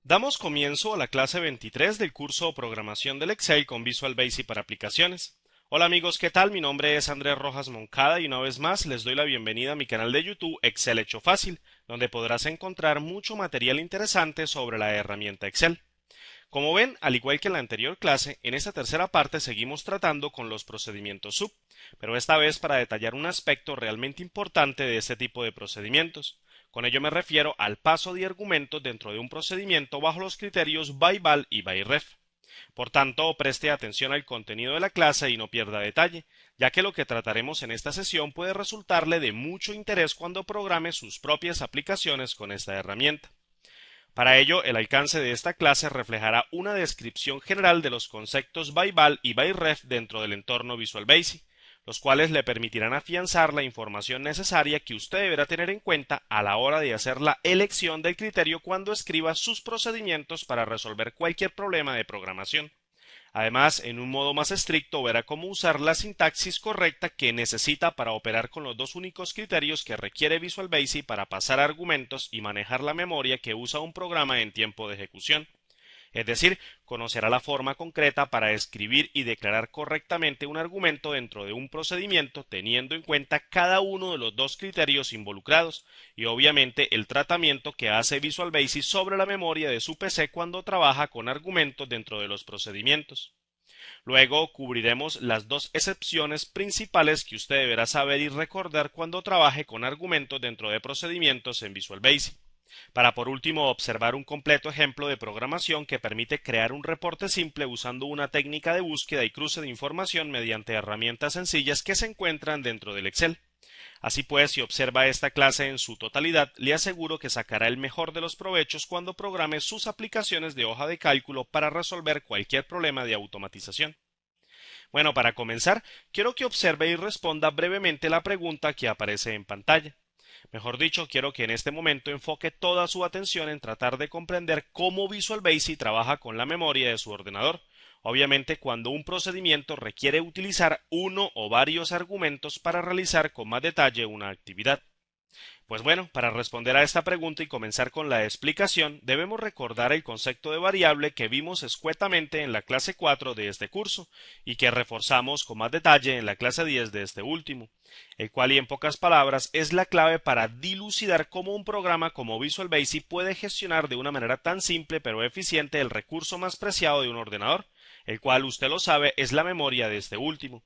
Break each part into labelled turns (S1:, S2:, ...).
S1: Damos comienzo a la clase 23 del curso Programación del Excel con Visual Basic para aplicaciones. Hola amigos, ¿qué tal? Mi nombre es Andrés Rojas Moncada y una vez más les doy la bienvenida a mi canal de YouTube Excel Hecho Fácil, donde podrás encontrar mucho material interesante sobre la herramienta Excel. Como ven, al igual que en la anterior clase, en esta tercera parte seguimos tratando con los procedimientos sub, pero esta vez para detallar un aspecto realmente importante de este tipo de procedimientos. Con ello me refiero al paso de argumentos dentro de un procedimiento bajo los criterios by-val y by-ref. Por tanto, preste atención al contenido de la clase y no pierda detalle, ya que lo que trataremos en esta sesión puede resultarle de mucho interés cuando programe sus propias aplicaciones con esta herramienta. Para ello, el alcance de esta clase reflejará una descripción general de los conceptos by-val y by-ref dentro del entorno Visual Basic, los cuales le permitirán afianzar la información necesaria que usted deberá tener en cuenta a la hora de hacer la elección del criterio cuando escriba sus procedimientos para resolver cualquier problema de programación. Además, en un modo más estricto verá cómo usar la sintaxis correcta que necesita para operar con los dos únicos criterios que requiere Visual Basic para pasar argumentos y manejar la memoria que usa un programa en tiempo de ejecución. Es decir, conocerá la forma concreta para escribir y declarar correctamente un argumento dentro de un procedimiento teniendo en cuenta cada uno de los dos criterios involucrados y obviamente el tratamiento que hace Visual Basic sobre la memoria de su PC cuando trabaja con argumentos dentro de los procedimientos. Luego cubriremos las dos excepciones principales que usted deberá saber y recordar cuando trabaje con argumentos dentro de procedimientos en Visual Basic, para por último observar un completo ejemplo de programación que permite crear un reporte simple usando una técnica de búsqueda y cruce de información mediante herramientas sencillas que se encuentran dentro del Excel. Así pues, si observa esta clase en su totalidad, le aseguro que sacará el mejor de los provechos cuando programe sus aplicaciones de hoja de cálculo para resolver cualquier problema de automatización. Bueno, para comenzar, quiero que observe y responda brevemente la pregunta que aparece en pantalla. Mejor dicho, quiero que en este momento enfoque toda su atención en tratar de comprender cómo Visual Basic trabaja con la memoria de su ordenador. Obviamente, cuando un procedimiento requiere utilizar uno o varios argumentos para realizar con más detalle una actividad. Pues bueno, para responder a esta pregunta y comenzar con la explicación, debemos recordar el concepto de variable que vimos escuetamente en la clase 4 de este curso y que reforzamos con más detalle en la clase 10 de este último, el cual y en pocas palabras es la clave para dilucidar cómo un programa como Visual Basic puede gestionar de una manera tan simple pero eficiente el recurso más preciado de un ordenador, el cual usted lo sabe es la memoria de este último.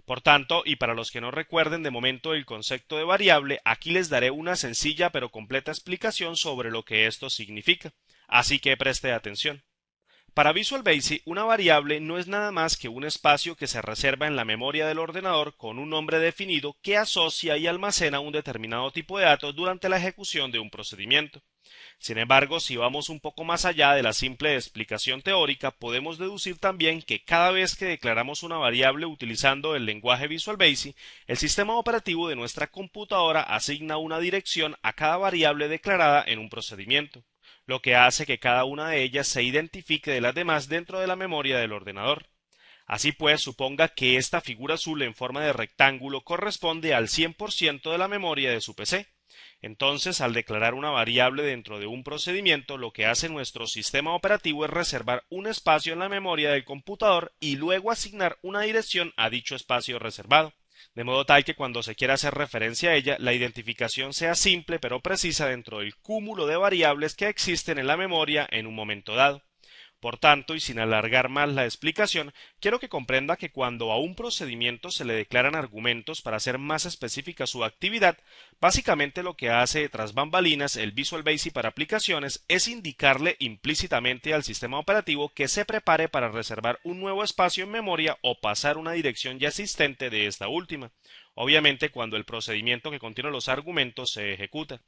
S1: Por tanto, y para los que no recuerden de momento el concepto de variable, aquí les daré una sencilla pero completa explicación sobre lo que esto significa, así que preste atención. Para Visual Basic, una variable no es nada más que un espacio que se reserva en la memoria del ordenador con un nombre definido que asocia y almacena un determinado tipo de datos durante la ejecución de un procedimiento. Sin embargo, si vamos un poco más allá de la simple explicación teórica, podemos deducir también que cada vez que declaramos una variable utilizando el lenguaje Visual Basic, el sistema operativo de nuestra computadora asigna una dirección a cada variable declarada en un procedimiento, lo que hace que cada una de ellas se identifique de las demás dentro de la memoria del ordenador. Así pues, suponga que esta figura azul en forma de rectángulo corresponde al 100% de la memoria de su PC. Entonces, al declarar una variable dentro de un procedimiento, lo que hace nuestro sistema operativo es reservar un espacio en la memoria del computador y luego asignar una dirección a dicho espacio reservado, de modo tal que cuando se quiera hacer referencia a ella, la identificación sea simple pero precisa dentro del cúmulo de variables que existen en la memoria en un momento dado. Por tanto, y sin alargar más la explicación, quiero que comprenda que cuando a un procedimiento se le declaran argumentos para hacer más específica su actividad, básicamente lo que hace tras bambalinas el Visual Basic para aplicaciones es indicarle implícitamente al sistema operativo que se prepare para reservar un nuevo espacio en memoria o pasar una dirección ya existente de esta última, obviamente cuando el procedimiento que contiene los argumentos se ejecuta.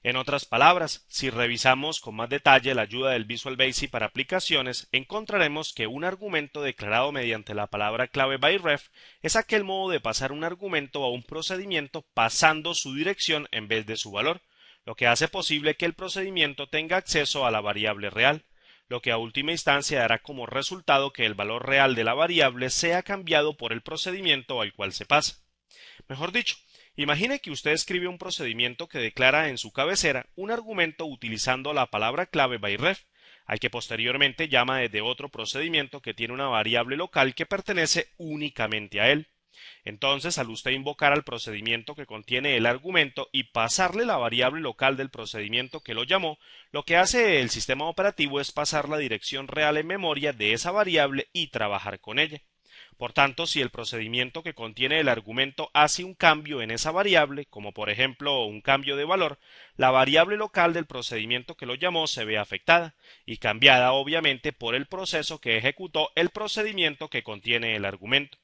S1: En otras palabras, si revisamos con más detalle la ayuda del Visual Basic para aplicaciones, encontraremos que un argumento declarado mediante la palabra clave byRef es aquel modo de pasar un argumento a un procedimiento pasando su dirección en vez de su valor, lo que hace posible que el procedimiento tenga acceso a la variable real, lo que a última instancia dará como resultado que el valor real de la variable sea cambiado por el procedimiento al cual se pasa. Mejor dicho, imagine que usted escribe un procedimiento que declara en su cabecera un argumento utilizando la palabra clave byRef. al que posteriormente llama desde otro procedimiento que tiene una variable local que pertenece únicamente a él. Entonces, al usted invocar al procedimiento que contiene el argumento y pasarle la variable local del procedimiento que lo llamó, lo que hace el sistema operativo es pasar la dirección real en memoria de esa variable y trabajar con ella. Por tanto, si el procedimiento que contiene el argumento hace un cambio en esa variable, como por ejemplo un cambio de valor, la variable local del procedimiento que lo llamó se ve afectada y cambiada obviamente por el proceso que ejecutó el procedimiento que contiene el argumento.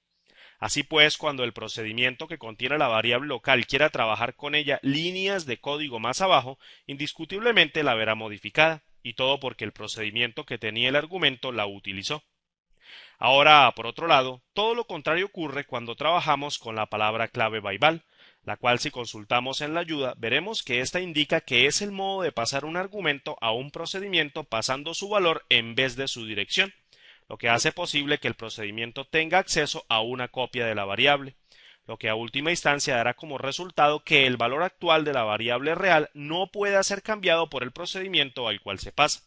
S1: Así pues, cuando el procedimiento que contiene la variable local quiera trabajar con ella líneas de código más abajo, indiscutiblemente la verá modificada, y todo porque el procedimiento que tenía el argumento la utilizó. Ahora, por otro lado, todo lo contrario ocurre cuando trabajamos con la palabra clave byval, la cual si consultamos en la ayuda veremos que ésta indica que es el modo de pasar un argumento a un procedimiento pasando su valor en vez de su dirección, lo que hace posible que el procedimiento tenga acceso a una copia de la variable, lo que a última instancia dará como resultado que el valor actual de la variable real no pueda ser cambiado por el procedimiento al cual se pasa.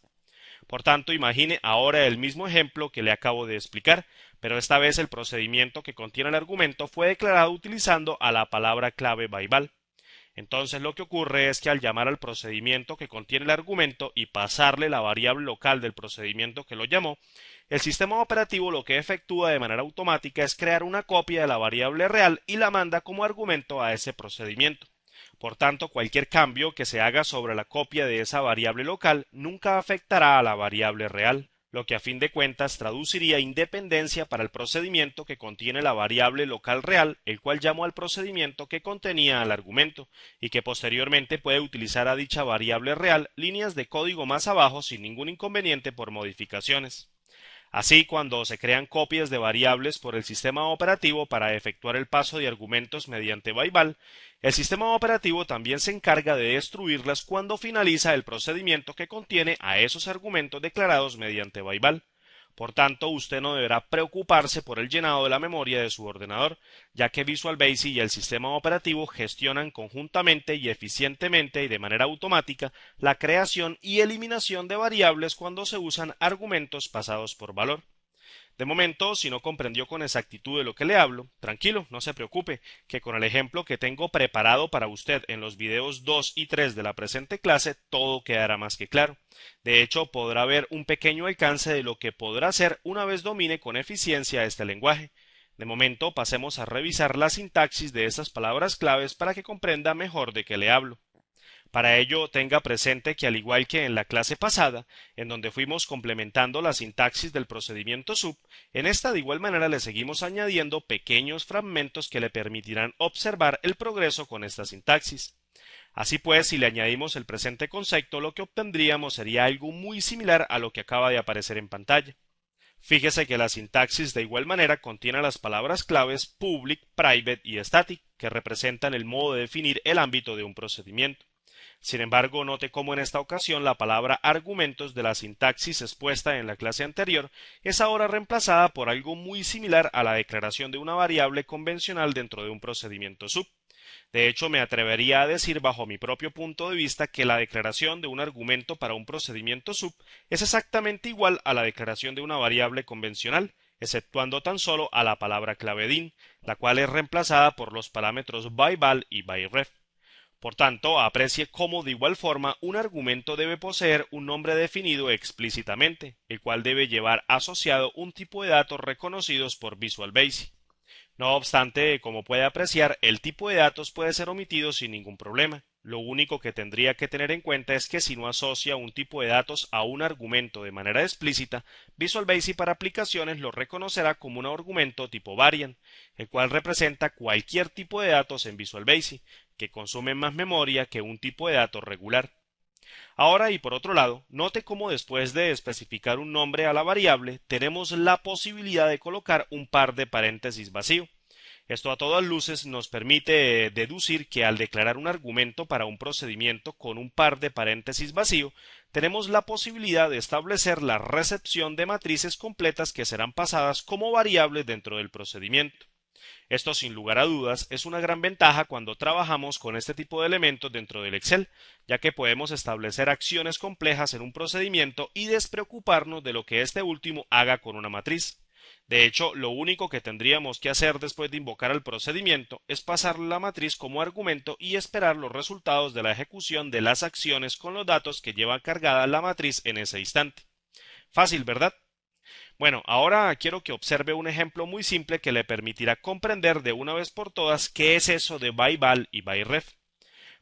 S1: Por tanto, imagine ahora el mismo ejemplo que le acabo de explicar, pero esta vez el procedimiento que contiene el argumento fue declarado utilizando a la palabra clave byval. Entonces lo que ocurre es que al llamar al procedimiento que contiene el argumento y pasarle la variable local del procedimiento que lo llamó, el sistema operativo lo que efectúa de manera automática es crear una copia de la variable real y la manda como argumento a ese procedimiento. Por tanto, cualquier cambio que se haga sobre la copia de esa variable local nunca afectará a la variable real, lo que a fin de cuentas traduciría independencia para el procedimiento que contiene la variable local real, el cual llamó al procedimiento que contenía al argumento, y que posteriormente puede utilizar a dicha variable real líneas de código más abajo sin ningún inconveniente por modificaciones. Así, cuando se crean copias de variables por el sistema operativo para efectuar el paso de argumentos mediante byval, el sistema operativo también se encarga de destruirlas cuando finaliza el procedimiento que contiene a esos argumentos declarados mediante byval. Por tanto, usted no deberá preocuparse por el llenado de la memoria de su ordenador, ya que Visual Basic y el sistema operativo gestionan conjuntamente y eficientemente y de manera automática la creación y eliminación de variables cuando se usan argumentos pasados por valor. De momento, si no comprendió con exactitud de lo que le hablo, tranquilo, no se preocupe, que con el ejemplo que tengo preparado para usted en los videos 2 y 3 de la presente clase, todo quedará más que claro. De hecho, podrá ver un pequeño alcance de lo que podrá hacer una vez domine con eficiencia este lenguaje. De momento, pasemos a revisar la sintaxis de estas palabras claves para que comprenda mejor de qué le hablo. Para ello, tenga presente que al igual que en la clase pasada, en donde fuimos complementando la sintaxis del procedimiento sub, en esta de igual manera le seguimos añadiendo pequeños fragmentos que le permitirán observar el progreso con esta sintaxis. Así pues, si le añadimos el presente concepto, lo que obtendríamos sería algo muy similar a lo que acaba de aparecer en pantalla. Fíjese que la sintaxis de igual manera contiene las palabras claves public, private y static, que representan el modo de definir el ámbito de un procedimiento. Sin embargo, note cómo en esta ocasión la palabra argumentos de la sintaxis expuesta en la clase anterior es ahora reemplazada por algo muy similar a la declaración de una variable convencional dentro de un procedimiento sub. De hecho, me atrevería a decir bajo mi propio punto de vista que la declaración de un argumento para un procedimiento sub es exactamente igual a la declaración de una variable convencional, exceptuando tan solo a la palabra clave DIN, la cual es reemplazada por los parámetros byval y byref. Por tanto, aprecie cómo de igual forma un argumento debe poseer un nombre definido explícitamente, el cual debe llevar asociado un tipo de datos reconocidos por Visual Basic. No obstante, como puede apreciar, el tipo de datos puede ser omitido sin ningún problema. Lo único que tendría que tener en cuenta es que si no asocia un tipo de datos a un argumento de manera explícita, Visual Basic para aplicaciones lo reconocerá como un argumento tipo variant, el cual representa cualquier tipo de datos en Visual Basic, que consume más memoria que un tipo de datos regular. Ahora y por otro lado, note cómo después de especificar un nombre a la variable, tenemos la posibilidad de colocar un par de paréntesis vacío. Esto a todas luces nos permite deducir que al declarar un argumento para un procedimiento con un par de paréntesis vacío, tenemos la posibilidad de establecer la recepción de matrices completas que serán pasadas como variables dentro del procedimiento. Esto sin lugar a dudas es una gran ventaja cuando trabajamos con este tipo de elementos dentro del Excel, ya que podemos establecer acciones complejas en un procedimiento y despreocuparnos de lo que este último haga con una matriz. De hecho, lo único que tendríamos que hacer después de invocar el procedimiento es pasarle la matriz como argumento y esperar los resultados de la ejecución de las acciones con los datos que lleva cargada la matriz en ese instante. Fácil, ¿verdad? Bueno, ahora quiero que observe un ejemplo muy simple que le permitirá comprender de una vez por todas qué es eso de byval y byref.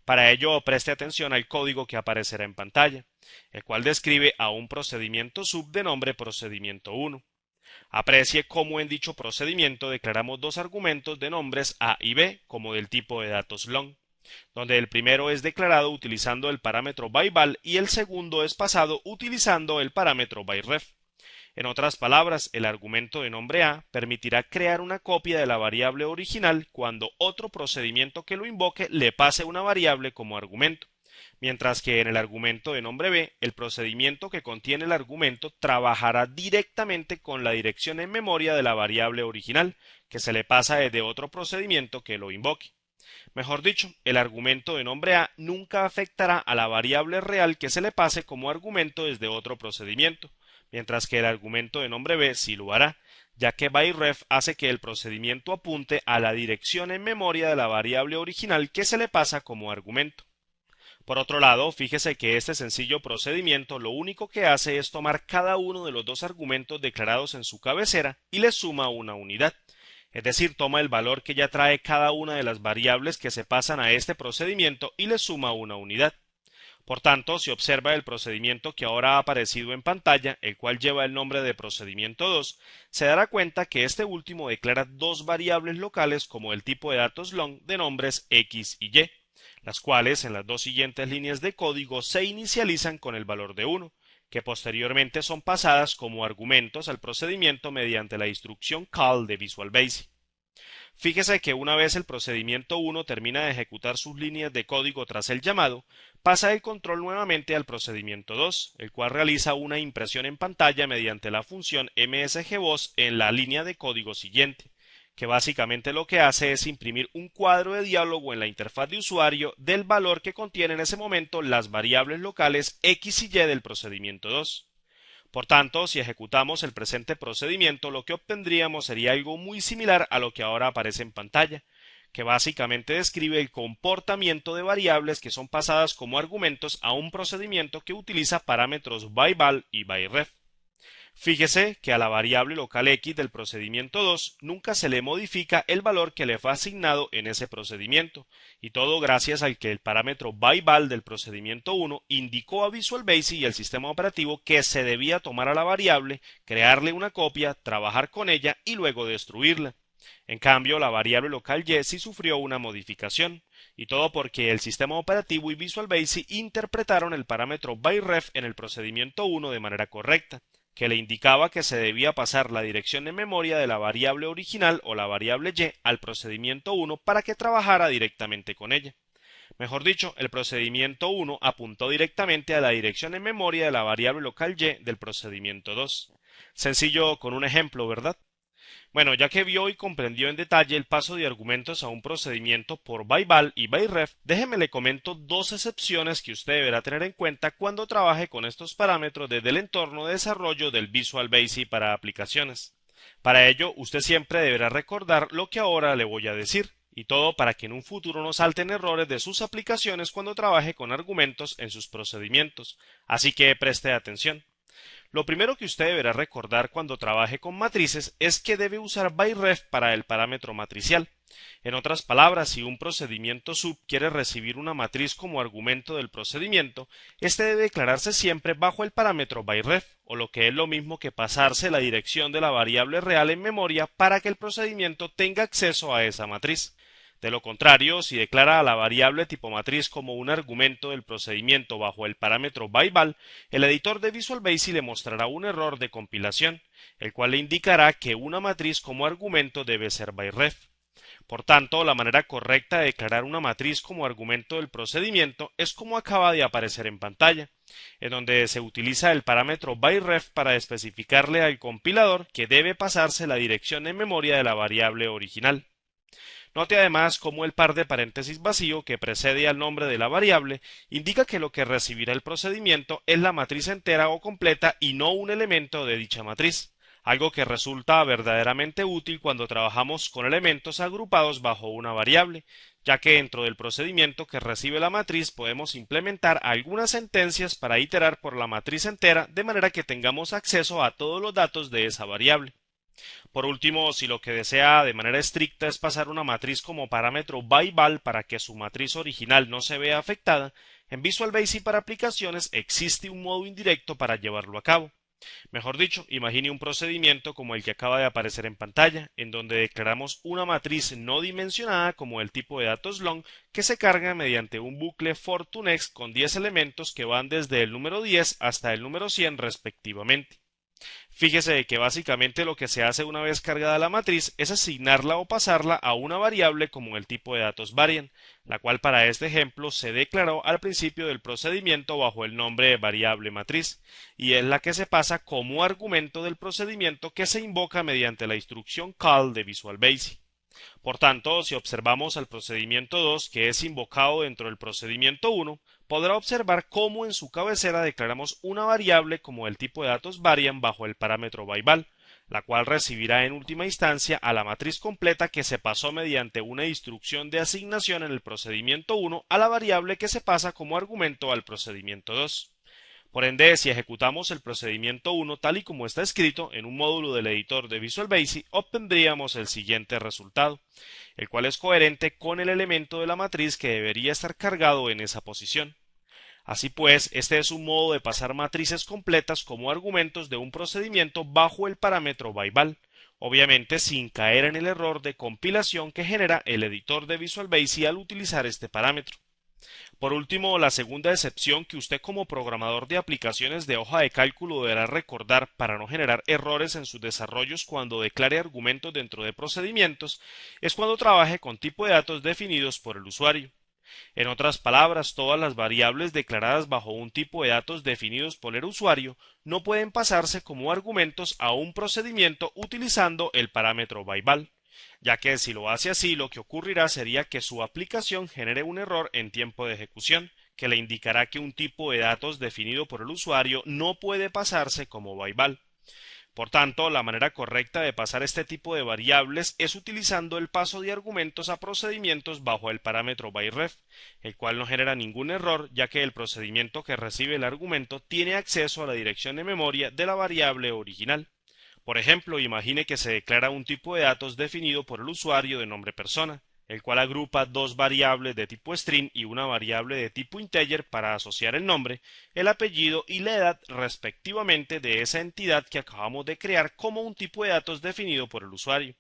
S1: Para ello, preste atención al código que aparecerá en pantalla, el cual describe a un procedimiento sub de nombre procedimiento 1. Aprecie cómo en dicho procedimiento declaramos dos argumentos de nombres A y B como del tipo de datos long, donde el primero es declarado utilizando el parámetro byval y el segundo es pasado utilizando el parámetro byref. En otras palabras, el argumento de nombre A permitirá crear una copia de la variable original cuando otro procedimiento que lo invoque le pase una variable como argumento, mientras que en el argumento de nombre B, el procedimiento que contiene el argumento trabajará directamente con la dirección en memoria de la variable original, que se le pasa desde otro procedimiento que lo invoque. Mejor dicho, el argumento de nombre A nunca afectará a la variable real que se le pase como argumento desde otro procedimiento, mientras que el argumento de nombre B sí lo hará, ya que byref hace que el procedimiento apunte a la dirección en memoria de la variable original que se le pasa como argumento. Por otro lado, fíjese que este sencillo procedimiento lo único que hace es tomar cada uno de los dos argumentos declarados en su cabecera y le suma una unidad. Es decir, toma el valor que ya trae cada una de las variables que se pasan a este procedimiento y le suma una unidad. Por tanto, si observa el procedimiento que ahora ha aparecido en pantalla, el cual lleva el nombre de procedimiento 2, se dará cuenta que este último declara dos variables locales como el tipo de datos long de nombres X y Y, las cuales en las dos siguientes líneas de código se inicializan con el valor de 1, que posteriormente son pasadas como argumentos al procedimiento mediante la instrucción call de Visual Basic. Fíjese que una vez el procedimiento 1 termina de ejecutar sus líneas de código tras el llamado, pasa el control nuevamente al procedimiento 2, el cual realiza una impresión en pantalla mediante la función msgvoz en la línea de código siguiente, que básicamente lo que hace es imprimir un cuadro de diálogo en la interfaz de usuario del valor que contiene en ese momento las variables locales X y Y del procedimiento 2. Por tanto, si ejecutamos el presente procedimiento, lo que obtendríamos sería algo muy similar a lo que ahora aparece en pantalla, que básicamente describe el comportamiento de variables que son pasadas como argumentos a un procedimiento que utiliza parámetros byval y byref. Fíjese que a la variable local X del procedimiento 2 nunca se le modifica el valor que le fue asignado en ese procedimiento, y todo gracias al que el parámetro byval del procedimiento 1 indicó a Visual Basic y el sistema operativo que se debía tomar a la variable, crearle una copia, trabajar con ella y luego destruirla. En cambio, la variable local Y sí sufrió una modificación, y todo porque el sistema operativo y Visual Basic interpretaron el parámetro byref en el procedimiento 1 de manera correcta, que le indicaba que se debía pasar la dirección en memoria de la variable original o la variable Y al procedimiento 1 para que trabajara directamente con ella. Mejor dicho, el procedimiento 1 apuntó directamente a la dirección en memoria de la variable local Y del procedimiento 2. Sencillo con un ejemplo, ¿verdad? Bueno, ya que vio y comprendió en detalle el paso de argumentos a un procedimiento por byval y byref, déjeme le comento dos excepciones que usted deberá tener en cuenta cuando trabaje con estos parámetros desde el entorno de desarrollo del Visual Basic para aplicaciones. Para ello, usted siempre deberá recordar lo que ahora le voy a decir, y todo para que en un futuro no salten errores de sus aplicaciones cuando trabaje con argumentos en sus procedimientos. Así que preste atención. Lo primero que usted deberá recordar cuando trabaje con matrices es que debe usar byref para el parámetro matricial. En otras palabras, si un procedimiento sub quiere recibir una matriz como argumento del procedimiento, este debe declararse siempre bajo el parámetro byref, o lo que es lo mismo que pasarse la dirección de la variable real en memoria para que el procedimiento tenga acceso a esa matriz. De lo contrario, si declara a la variable tipo matriz como un argumento del procedimiento bajo el parámetro byval, el editor de Visual Basic le mostrará un error de compilación, el cual le indicará que una matriz como argumento debe ser byref. Por tanto, la manera correcta de declarar una matriz como argumento del procedimiento es como acaba de aparecer en pantalla, en donde se utiliza el parámetro byref para especificarle al compilador que debe pasarse la dirección en memoria de la variable original. Note además cómo el par de paréntesis vacío que precede al nombre de la variable indica que lo que recibirá el procedimiento es la matriz entera o completa y no un elemento de dicha matriz, algo que resulta verdaderamente útil cuando trabajamos con elementos agrupados bajo una variable, ya que dentro del procedimiento que recibe la matriz podemos implementar algunas sentencias para iterar por la matriz entera de manera que tengamos acceso a todos los datos de esa variable. Por último, si lo que desea de manera estricta es pasar una matriz como parámetro byval para que su matriz original no se vea afectada, en Visual Basic para aplicaciones existe un modo indirecto para llevarlo a cabo. Mejor dicho, imagine un procedimiento como el que acaba de aparecer en pantalla, en donde declaramos una matriz no dimensionada como el tipo de datos long que se carga mediante un bucle for to next con 10 elementos que van desde el número 10 hasta el número 100 respectivamente. Fíjese que básicamente lo que se hace una vez cargada la matriz es asignarla o pasarla a una variable como el tipo de datos varian, la cual para este ejemplo se declaró al principio del procedimiento bajo el nombre de variable matriz, y es la que se pasa como argumento del procedimiento que se invoca mediante la instrucción call de Visual Basic. Por tanto, si observamos al procedimiento 2 que es invocado dentro del procedimiento 1, podrá observar cómo en su cabecera declaramos una variable como el tipo de datos varian bajo el parámetro byval, la cual recibirá en última instancia a la matriz completa que se pasó mediante una instrucción de asignación en el procedimiento 1 a la variable que se pasa como argumento al procedimiento 2. Por ende, si ejecutamos el procedimiento 1 tal y como está escrito en un módulo del editor de Visual Basic, obtendríamos el siguiente resultado, el cual es coherente con el elemento de la matriz que debería estar cargado en esa posición. Así pues, este es un modo de pasar matrices completas como argumentos de un procedimiento bajo el parámetro byval, obviamente sin caer en el error de compilación que genera el editor de Visual Basic al utilizar este parámetro. Por último, la segunda excepción que usted como programador de aplicaciones de hoja de cálculo deberá recordar para no generar errores en sus desarrollos cuando declare argumentos dentro de procedimientos es cuando trabaje con tipo de datos definidos por el usuario. En otras palabras, todas las variables declaradas bajo un tipo de datos definidos por el usuario no pueden pasarse como argumentos a un procedimiento utilizando el parámetro byval, ya que si lo hace así, lo que ocurrirá sería que su aplicación genere un error en tiempo de ejecución, que le indicará que un tipo de datos definido por el usuario no puede pasarse como byval. Por tanto, la manera correcta de pasar este tipo de variables es utilizando el paso de argumentos a procedimientos bajo el parámetro byref, el cual no genera ningún error ya que el procedimiento que recibe el argumento tiene acceso a la dirección de memoria de la variable original. Por ejemplo, imagine que se declara un tipo de datos definido por el usuario de nombre persona, el cual agrupa dos variables de tipo string y una variable de tipo integer para asociar el nombre, el apellido y la edad respectivamente de esa entidad que acabamos de crear como un tipo de datos definido por el usuario.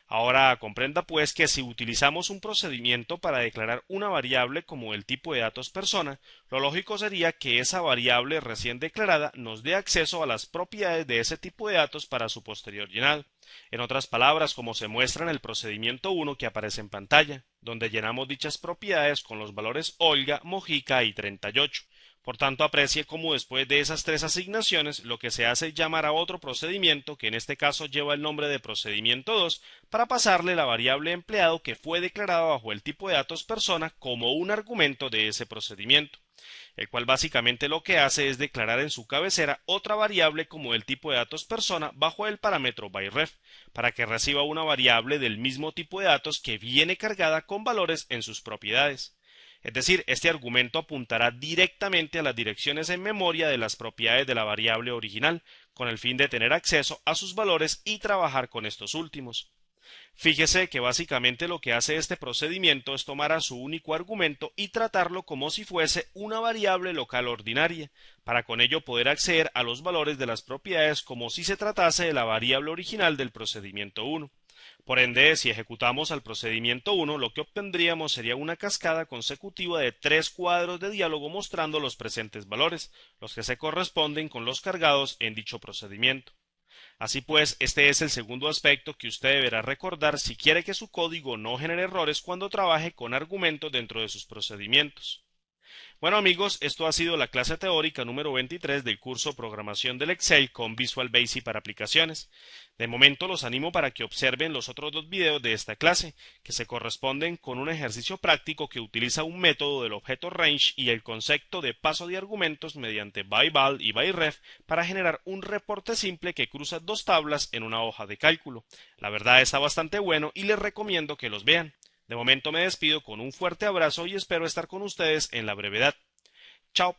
S1: Ahora comprenda pues que si utilizamos un procedimiento para declarar una variable como el tipo de datos persona, lo lógico sería que esa variable recién declarada nos dé acceso a las propiedades de ese tipo de datos para su posterior llenado. En otras palabras, como se muestra en el procedimiento 1 que aparece en pantalla, donde llenamos dichas propiedades con los valores Olga, Mojica y 38. Por tanto, aprecie cómo después de esas tres asignaciones lo que se hace es llamar a otro procedimiento, que en este caso lleva el nombre de procedimiento 2, para pasarle la variable empleado que fue declarada bajo el tipo de datos persona como un argumento de ese procedimiento, el cual básicamente lo que hace es declarar en su cabecera otra variable como el tipo de datos persona bajo el parámetro byref, para que reciba una variable del mismo tipo de datos que viene cargada con valores en sus propiedades. Es decir, este argumento apuntará directamente a las direcciones en memoria de las propiedades de la variable original, con el fin de tener acceso a sus valores y trabajar con estos últimos. Fíjese que básicamente lo que hace este procedimiento es tomar a su único argumento y tratarlo como si fuese una variable local ordinaria, para con ello poder acceder a los valores de las propiedades como si se tratase de la variable original del procedimiento 1. Por ende, si ejecutamos al procedimiento 1, lo que obtendríamos sería una cascada consecutiva de 3 cuadros de diálogo mostrando los presentes valores, los que se corresponden con los cargados en dicho procedimiento. Así pues, este es el segundo aspecto que usted deberá recordar si quiere que su código no genere errores cuando trabaje con argumentos dentro de sus procedimientos. Bueno amigos, esto ha sido la clase teórica número 23 del curso Programación del Excel con Visual Basic para aplicaciones. De momento los animo para que observen los otros dos videos de esta clase, que se corresponden con un ejercicio práctico que utiliza un método del objeto range y el concepto de paso de argumentos mediante byval y byref para generar un reporte simple que cruza dos tablas en una hoja de cálculo. La verdad está bastante bueno y les recomiendo que los vean. De momento me despido con un fuerte abrazo y espero estar con ustedes en la brevedad. Chao.